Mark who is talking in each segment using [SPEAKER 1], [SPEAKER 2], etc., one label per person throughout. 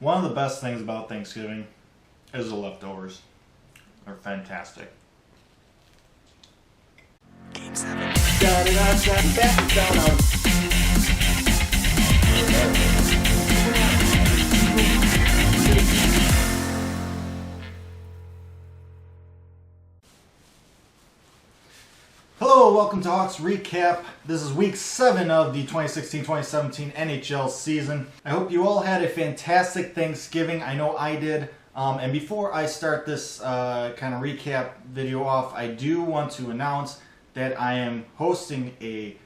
[SPEAKER 1] One of the best things about Thanksgiving is the leftovers. They're fantastic.
[SPEAKER 2] Game 7.
[SPEAKER 1] Hello, welcome to Hawks Recap. This is week 7 of the 2016-2017 NHL season. I hope you all had a fantastic Thanksgiving. I know I did. And before I start this kind of recap video off, I do want to announce that I am hosting a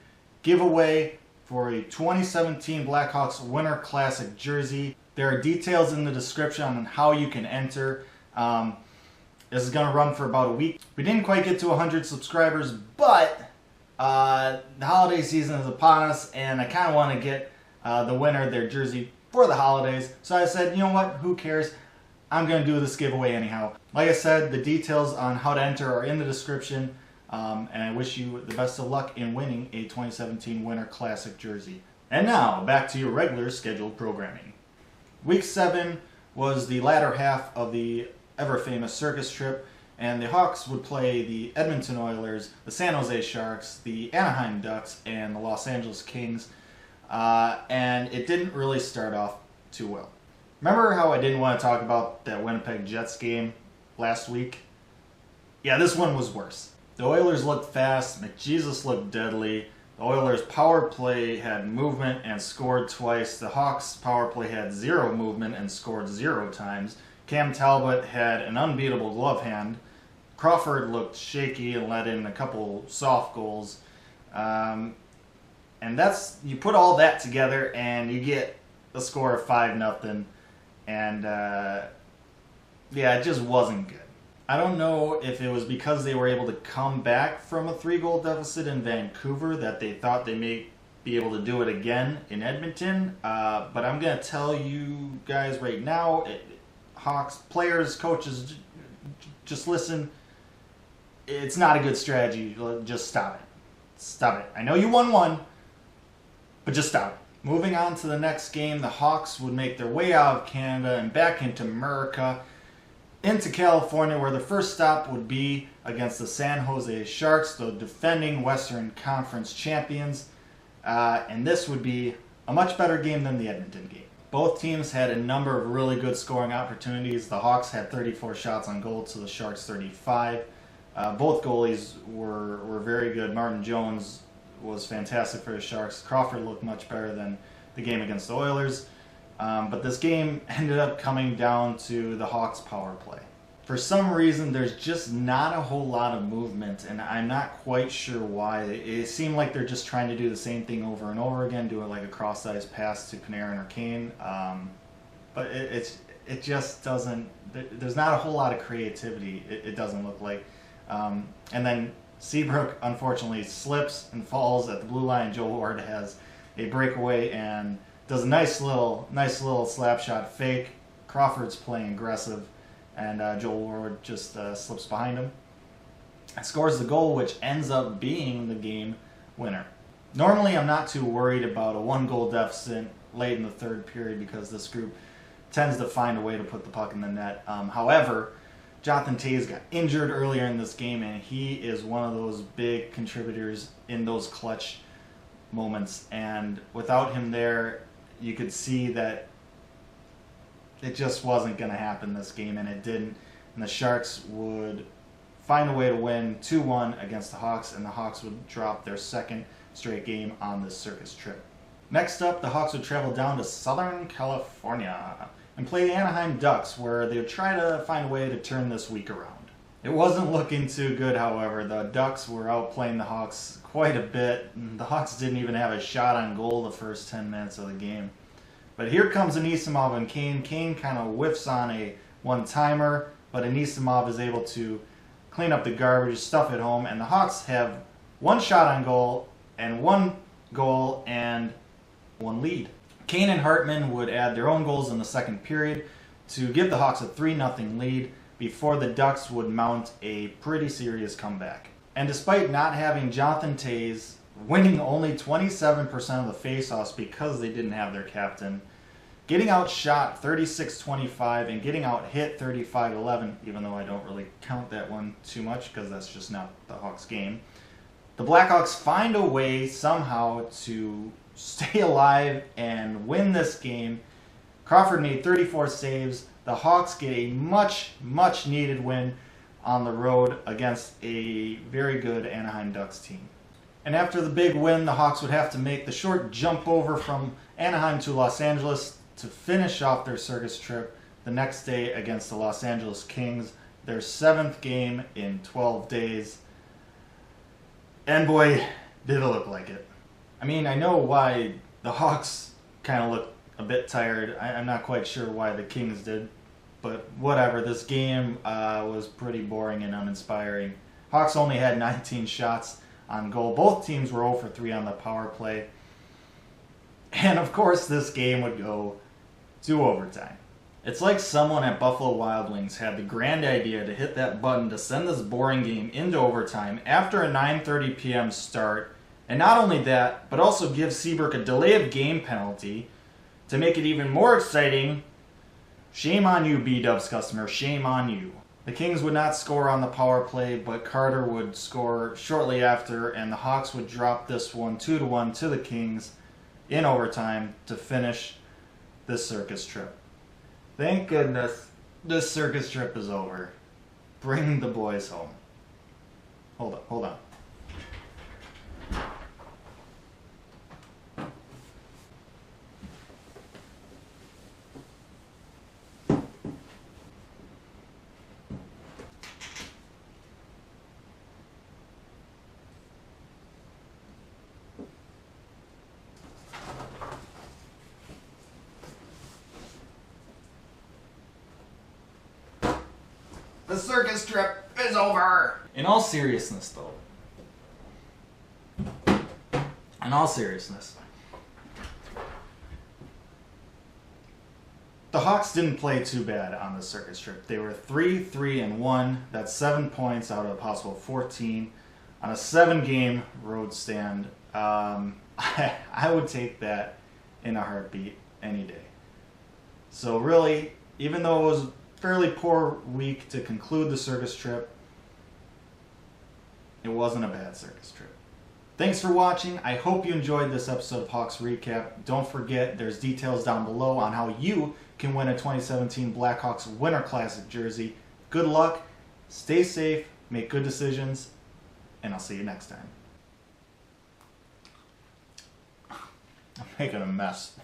[SPEAKER 1] giveaway for a 2017 Blackhawks Winter Classic jersey. There are details in the description on how you can enter. This is going to run for about a week. We didn't quite get to 100 subscribers, but the holiday season is upon us, and I kind of want to get the winner their jersey for the holidays. So I said, you know what, who cares? I'm going to do this giveaway anyhow. Like I said, the details on how to enter are in the description, and I wish you the best of luck in winning a 2017 Winter Classic jersey. And now, back to your regular scheduled programming. Week 7 was the latter half of the ever-famous circus trip, and the Hawks would play the Edmonton Oilers, the San Jose Sharks, the Anaheim Ducks, and the Los Angeles Kings, and it didn't really start off too well. Remember how I didn't want to talk about that Winnipeg Jets game last week? Yeah, this one was worse. The Oilers looked fast, McJesus looked deadly, the Oilers' power play had movement and scored twice, the Hawks' power play had zero movement and scored 0 times, Cam Talbot had an unbeatable glove hand. Crawford looked shaky and let in a couple soft goals. And you put all that together and you get a score of 5-0. And yeah, it just wasn't good. I don't know if it was because they were able to come back from a 3-goal deficit in Vancouver that they thought they may be able to do it again in Edmonton. But I'm going to tell you guys right now, Hawks players, coaches, just listen. It's not a good strategy. Just stop it. Stop it. I know you won one, but just stop it. Moving on to the next game, the Hawks would make their way out of Canada and back into America, into California, where their first stop would be against the San Jose Sharks, the defending Western Conference champions. And this would be a much better game than the Edmonton game. Both teams had a number of really good scoring opportunities. The Hawks had 34 shots on goal to the Sharks 35. Both goalies were very good. Martin Jones was fantastic for the Sharks. Crawford looked much better than the game against the Oilers. But this game ended up coming down to the Hawks' power play. For some reason, there's just not a whole lot of movement, and I'm not quite sure why. It seemed like they're just trying to do the same thing over and over again, do it like a cross-ice pass to Panarin or Kane. But it just doesn't. There's not a whole lot of creativity. It doesn't look like. And then Seabrook unfortunately slips and falls at the blue line. Joel Ward has a breakaway and does a nice little slap shot fake. Crawford's playing aggressive, and Joel Ward just slips behind him and scores the goal, which ends up being the game winner. Normally, I'm not too worried about a 1-goal deficit late in the third period because this group tends to find a way to put the puck in the net. However, Jonathan Toews got injured earlier in this game, and he is one of those big contributors in those clutch moments. And without him there, you could see that it just wasn't going to happen this game, and it didn't. And the Sharks would find a way to win 2-1 against the Hawks, and the Hawks would drop their second straight game on this circus trip. Next up, the Hawks would travel down to Southern California and play the Anaheim Ducks, where they would try to find a way to turn this week around. It wasn't looking too good, however. The Ducks were outplaying the Hawks quite a bit. The Hawks didn't even have a shot on goal the first 10 minutes of the game. But here comes Anisimov and Kane. Kane kind of whiffs on a one-timer, but Anisimov is able to clean up the garbage, stuff it home, and the Hawks have 1 shot on goal and 1 goal and 1 lead. Kane and Hartman would add their own goals in the second period to give the Hawks a 3-0 lead before the Ducks would mount a pretty serious comeback. And despite not having Jonathan Toews, winning only 27% of the faceoffs because they didn't have their captain, getting outshot 36-25 and getting out hit 35-11, even though I don't really count that one too much because that's just not the Hawks game. The Blackhawks find a way somehow to stay alive and win this game. Crawford made 34 saves. The Hawks get a much needed win on the road against a very good Anaheim Ducks team. And after the big win, the Hawks would have to make the short jump over from Anaheim to Los Angeles to finish off their circus trip the next day against the Los Angeles Kings, their 7th game in 12 days. And boy, did it look like it. I mean, I know why the Hawks kind of looked a bit tired. I'm not quite sure why the Kings did, but whatever. This game was pretty boring and uninspiring. Hawks only had 19 shots on goal. Both teams were 0 for 3 on the power play. And of course, this game would go to overtime. It's like someone at Buffalo Wild Wings had the grand idea to hit that button to send this boring game into overtime after a 9:30 p.m. start. And not only that, but also give Seabrook a delay of game penalty to make it even more exciting. Shame on you, B-Dubs customer. Shame on you. The Kings would not score on the power play, but Carter would score shortly after, and the Hawks would drop this one 2-1 to the Kings in overtime to finish this circus trip. Thank goodness this circus trip is over. Bring the boys home. Hold on. The circus trip is over! In all seriousness, though. In all seriousness. The Hawks didn't play too bad on the circus trip. They were 3-3-1. That's 7 points out of a possible 14 on a 7-game road stand. I would take that in a heartbeat any day. So really, even though it was fairly poor week to conclude the circus trip, it wasn't a bad circus trip. Thanks for watching. I hope you enjoyed this episode of Hawks Recap. Don't forget, there's details down below on how you can win a 2017 Blackhawks Winter Classic jersey. Good luck, stay safe, make good decisions, and I'll see you next time. I'm making a mess.